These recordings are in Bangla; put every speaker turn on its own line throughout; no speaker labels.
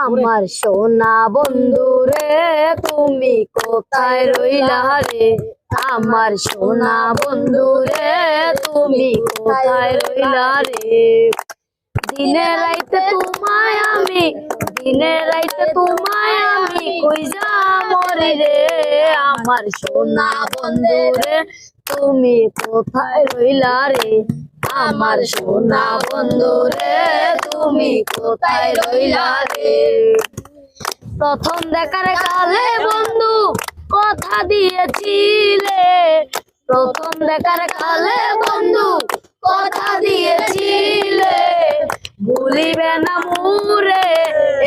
আমার সোনা বন্ধু রে তুমি কোথায় রইলা রে, আমার সোনা বন্ধু রে তুমি কোথায় রইলা রে। দিনে রাইতে তোমায় আমি, দিনে রাইতে তোমায় আমি কইজা মরি রে, আমার সোনা বন্ধু রে তুমি কোথায় রইলা রে, আমার সোনা বন্ধু রে তুমি কোথায় রইলা রে। প্রথম দেখার কালে বন্ধু কথা দিয়েছিলে, প্রথম দেখার কালে বন্ধু কথা দিয়েছিলে, ভুলিবে না মুরে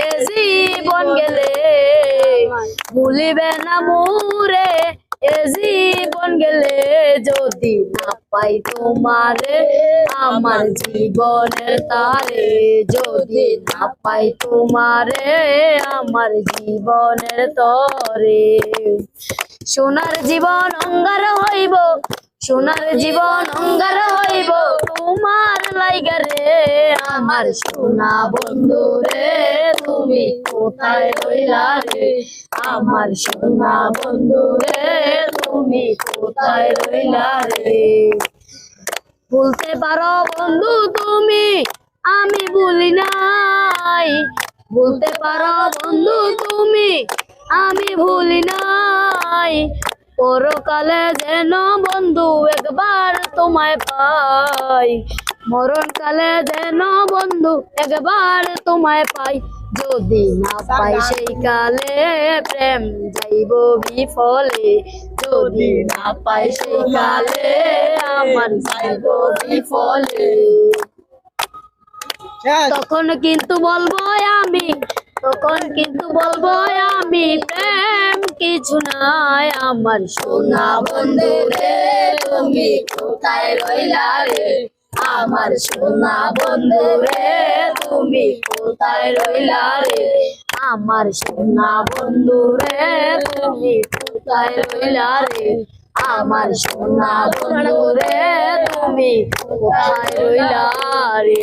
এ জীবন গেলে, ভুলিবে না মুরে এ জীবন গেলে, যদি না পাই তোমারে আমার জীবনের তারে, যদি না পাই তোমারে আমার জীবনের তরে। সোনার জীবন অঙ্গার হইব, সোনার জীবন অঙ্গার হইব তোমার লাইগা রে, আমার সোনা বন্ধু রে তুমি কোথায় রইলা রে, আমার সোনা বন্ধু রে তুমি কোথায় রইলা রে। ভুলতে পারো বন্ধু তুমি আমি ভুলি নাই, ভুলতে পারো বন্ধু তুমি আমি ভুলি নাই, পরকালে যেন বন্ধু একবার তোমায় পাই, মরণকালে যেন বন্ধু একবার তোমায় পাই, যদি না পাই সেই কালে প্রেম যাইব বিফলে, যদি না পাই সেই কালে আমার যাইব বিফলে। তখন কিন্তু বলবো আমি, তখন কিন্তু বলবো আমি প্রেম কিছু নাই, আমার সোনা বন্ধু রে তুমি কোথায় রইলা রে, আমার সোনা বন্ধু রে তুমি কোথায় রইলা রে, আমার সোনা বন্ধু রে তুমি কোথায় রইলা রে, আমার সোনা বন্ধু রে তুমি কোথায় রইলা রে।